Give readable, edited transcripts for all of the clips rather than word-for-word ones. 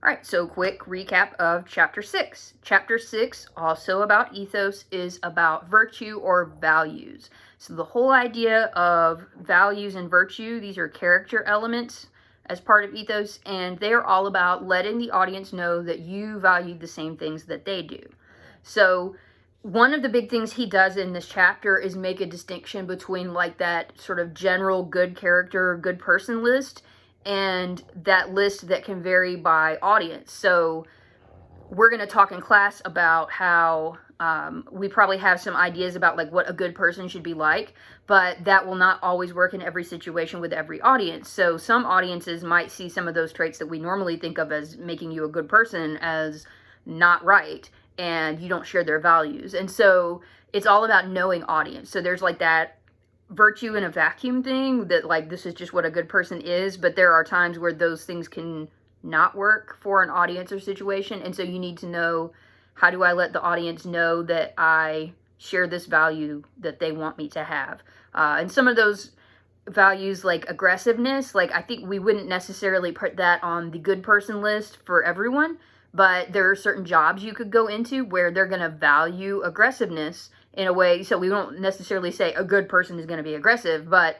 All right, so quick recap of Chapter 6. Chapter 6, also about ethos, is about virtue or values. So the whole idea of values and virtue, these are character elements as part of ethos, and they're all about letting the audience know that you value the same things that they do. So one of the big things he does in this chapter is make a distinction between like that sort of general good character, good person list and that list that can vary by audience. So we're going to talk in class about how we probably have some ideas about like what a good person should be like, but that will not always work in every situation with every audience. So some audiences might see some of those traits that we normally think of as making you a good person as not right, and you don't share their values. And so it's all about knowing audience. So there's like that virtue in a vacuum thing that like this is just what a good person is, but there are times where those things can not work for an audience or situation, and so you need to know, how do I let the audience know that I share this value that they want me to have? And some of those values, like aggressiveness, like I think we wouldn't necessarily put that on the good person list for everyone, but there are certain jobs you could go into where they're going to value aggressiveness in a way. So we won't necessarily say a good person is going to be aggressive, but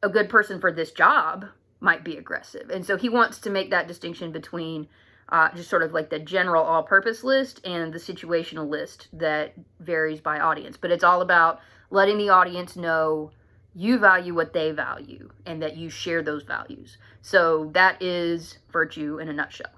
a good person for this job might be aggressive. And so he wants to make that distinction between just sort of like the general all-purpose list and the situational list that varies by audience. But it's all about letting the audience know you value what they value and that you share those values. So that is virtue in a nutshell.